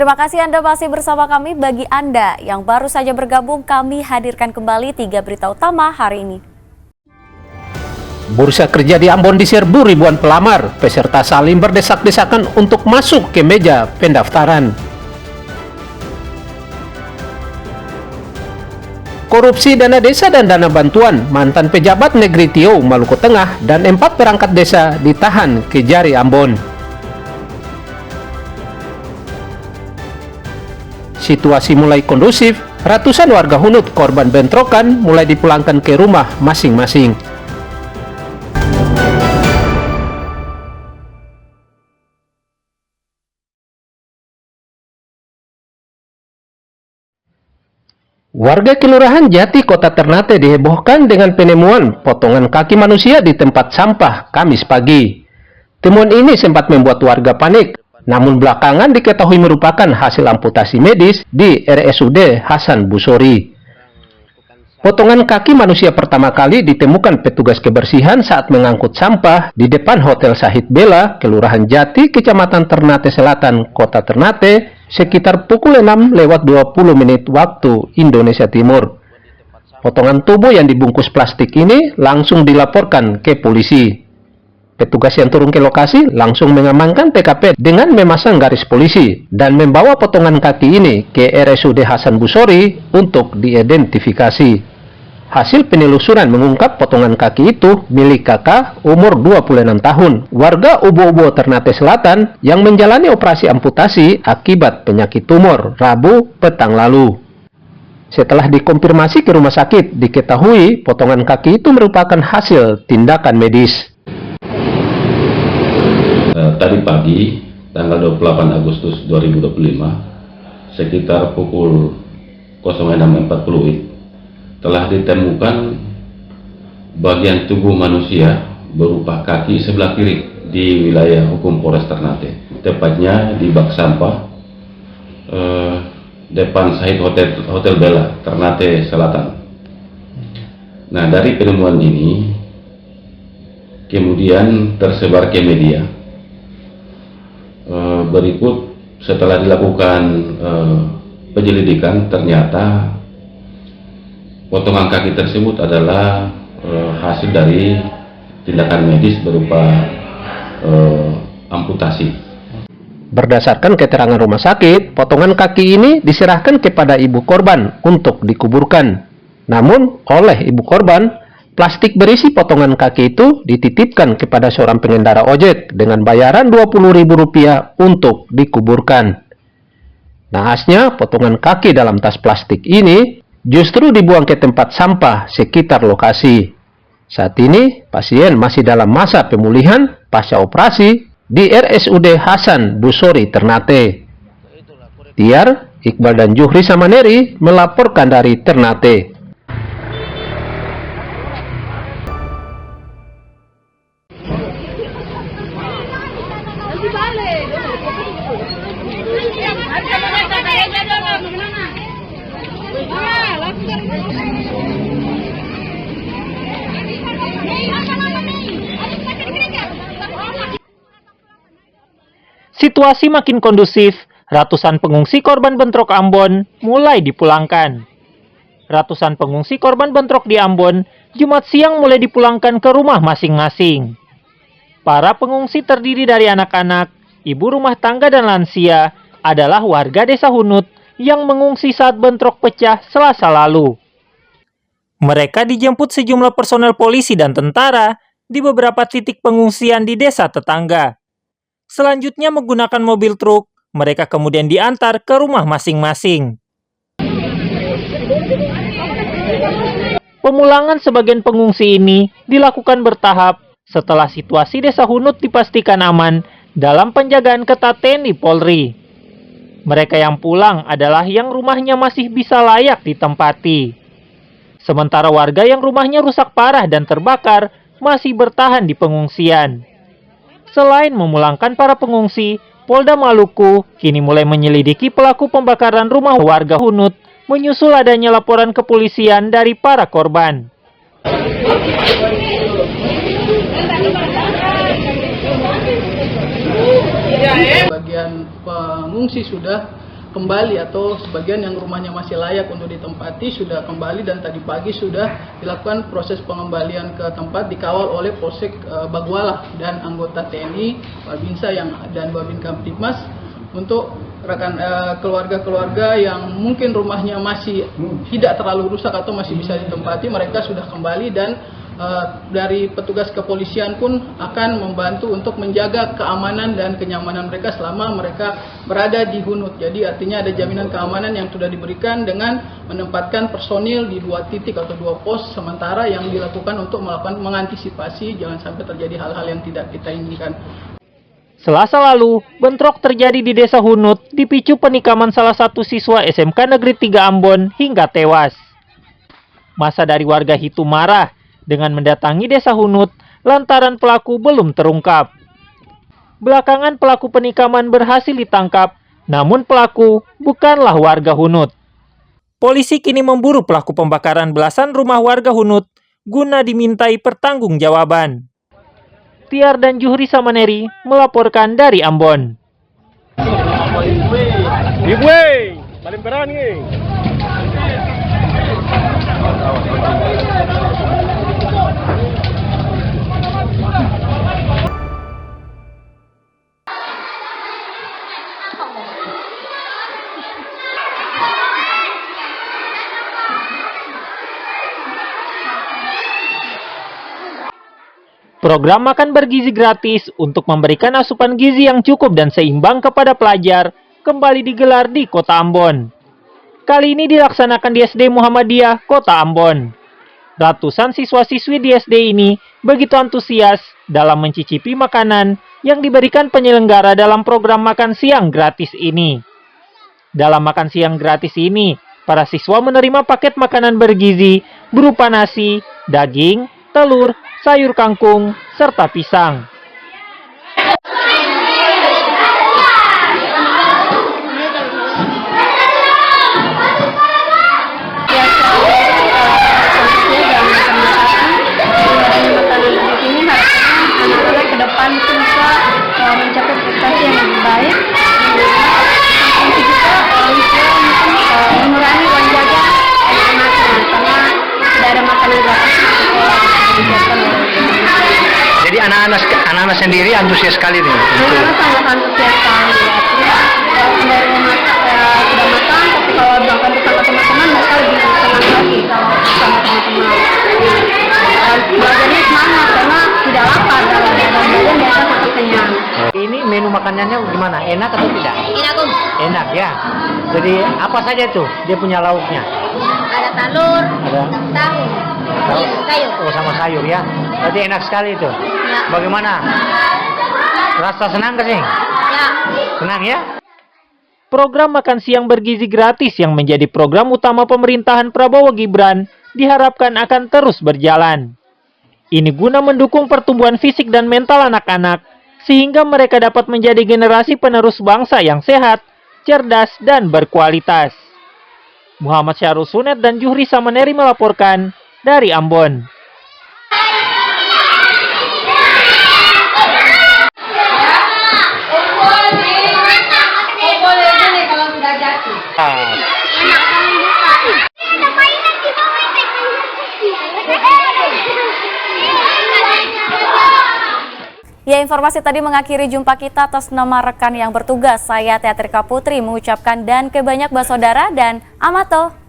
Terima kasih Anda masih bersama kami. Bagi Anda yang baru saja bergabung, kami hadirkan kembali 3 berita utama hari ini. Bursa kerja di Ambon diserbu ribuan pelamar, peserta saling berdesak-desakan untuk masuk ke meja pendaftaran. Korupsi dana desa dan dana bantuan, mantan pejabat negeri Tiau, Maluku Tengah, dan 4 perangkat desa ditahan Kejari Ambon. Situasi mulai kondusif, ratusan warga Hunut korban bentrokan mulai dipulangkan ke rumah masing-masing. Warga Kelurahan Jati, Kota Ternate dihebohkan dengan penemuan potongan kaki manusia di tempat sampah Kamis pagi. Temuan ini sempat membuat warga panik, namun belakangan diketahui merupakan hasil amputasi medis di RSUD Hasan Busori. Potongan kaki manusia pertama kali ditemukan petugas kebersihan saat mengangkut sampah di depan Hotel Sahid Bella, Kelurahan Jati, Kecamatan Ternate Selatan, Kota Ternate, sekitar pukul 6:20 waktu Indonesia Timur. Potongan tubuh yang dibungkus plastik ini langsung dilaporkan ke polisi. Petugas yang turun ke lokasi langsung mengamankan TKP dengan memasang garis polisi dan membawa potongan kaki ini ke RSUD Hasan Busori untuk diidentifikasi. Hasil penelusuran mengungkap potongan kaki itu milik kakak umur 26 tahun, warga Ubo-Ubo Ternate Selatan yang menjalani operasi amputasi akibat penyakit tumor Rabu petang lalu. Setelah dikonfirmasi ke rumah sakit, diketahui potongan kaki itu merupakan hasil tindakan medis. Tadi pagi, tanggal 28 Agustus 2025, sekitar pukul 06.40 telah ditemukan bagian tubuh manusia berupa kaki sebelah kiri di wilayah hukum Polres Ternate, tepatnya di bak sampah depan Sahid Hotel Bella, Ternate Selatan. Nah, dari penemuan ini kemudian tersebar ke media. Berikut setelah dilakukan penyelidikan, ternyata potongan kaki tersebut adalah hasil dari tindakan medis berupa amputasi. Berdasarkan keterangan rumah sakit, potongan kaki ini diserahkan kepada ibu korban untuk dikuburkan. Namun, oleh ibu korban, plastik berisi potongan kaki itu dititipkan kepada seorang pengendara ojek dengan bayaran Rp20.000 untuk dikuburkan. Nahasnya, potongan kaki dalam tas plastik ini justru dibuang ke tempat sampah sekitar lokasi. Saat ini, pasien masih dalam masa pemulihan pasca operasi di RSUD Hasan Busori Ternate. Tiar, Iqbal dan Juhri Samaneri melaporkan dari Ternate. Situasi makin kondusif, ratusan pengungsi korban bentrok Ambon mulai dipulangkan. Ratusan pengungsi korban bentrok di Ambon Jumat siang mulai dipulangkan ke rumah masing-masing. Para pengungsi terdiri dari anak-anak, ibu rumah tangga dan lansia adalah warga desa Hunut yang mengungsi saat bentrok pecah Selasa lalu. Mereka dijemput sejumlah personel polisi dan tentara di beberapa titik pengungsian di desa tetangga. Selanjutnya menggunakan mobil truk, mereka kemudian diantar ke rumah masing-masing. Pemulangan sebagian pengungsi ini dilakukan bertahap setelah situasi desa Hunut dipastikan aman dalam penjagaan ketat TNI Polri. Mereka yang pulang adalah yang rumahnya masih bisa layak ditempati. Sementara warga yang rumahnya rusak parah dan terbakar masih bertahan di pengungsian. Selain memulangkan para pengungsi, Polda Maluku kini mulai menyelidiki pelaku pembakaran rumah warga Hunut menyusul adanya laporan kepolisian dari para korban. Bagian pengungsi sudah kembali atau sebagian yang rumahnya masih layak untuk ditempati sudah kembali, dan tadi pagi sudah dilakukan proses pengembalian ke tempat dikawal oleh Polsek Baguala dan anggota TNI, Babinsa dan Babin Kamtibmas untuk rekan keluarga-keluarga yang mungkin rumahnya masih tidak terlalu rusak atau masih bisa ditempati, mereka sudah kembali, dan dari petugas kepolisian pun akan membantu untuk menjaga keamanan dan kenyamanan mereka selama mereka berada di Hunut. Jadi artinya ada jaminan keamanan yang sudah diberikan dengan menempatkan personil di 2 titik atau 2 pos sementara yang dilakukan untuk melakukan mengantisipasi jangan sampai terjadi hal-hal yang tidak kita inginkan. Selasa lalu, bentrok terjadi di Desa Hunut dipicu penikaman salah satu siswa SMK Negeri 3 Ambon hingga tewas. Masa dari warga Hitu marah dengan mendatangi Desa Hunut lantaran pelaku belum terungkap. Belakangan pelaku penikaman berhasil ditangkap, namun pelaku bukanlah warga Hunut. Polisi kini memburu pelaku pembakaran belasan rumah warga Hunut guna dimintai pertanggungjawaban. Tiar dan Juhri Samaneri melaporkan dari Ambon. Paling berani. Program makan bergizi gratis untuk memberikan asupan gizi yang cukup dan seimbang kepada pelajar kembali digelar di Kota Ambon. Kali ini dilaksanakan di SD Muhammadiyah Kota Ambon. Ratusan siswa-siswi di SD ini begitu antusias dalam mencicipi makanan yang diberikan penyelenggara dalam program makan siang gratis ini. Dalam makan siang gratis ini, para siswa menerima paket makanan bergizi berupa nasi, daging, telur, sayur kangkung, serta pisang. Ke depan itu bisa mencapai prestasi yang lebih baik, juga bisa mengurangi uang jajan anak-anaknya karena tidak ada makanan gratis di sekolah. Jadi anak-anak sendiri antusias sekali nih. Anak-anak sangat antusias sekali. Artinya dari rumah sudah makan, tapi kalau makan bersama teman-teman mereka lebih senang lagi kalau bersama teman-teman. Belajarnya semangat karena tidak lapar, kalau belajar mereka tetap kenyang. Ini menu makanannya gimana? Enak atau tidak? Enak Om. Enak ya. Jadi apa saja tuh dia punya lauknya? Ada telur, Ada tahu, sayur. oh sama sayur ya. Berarti enak sekali itu. Ya. Bagaimana? Rasa senang gak sih? Ya. Senang ya? Program makan siang bergizi gratis yang menjadi program utama pemerintahan Prabowo Gibran diharapkan akan terus berjalan. Ini guna mendukung pertumbuhan fisik dan mental anak-anak, sehingga mereka dapat menjadi generasi penerus bangsa yang sehat, cerdas, dan berkualitas. Muhammad Syahrul Sunet dan Juhri Samaneri melaporkan dari Ambon. Ya, informasi tadi mengakhiri jumpa kita. Atas nama rekan yang bertugas, saya Teatrika Putri mengucapkan dan kebanyak saudara dan amato.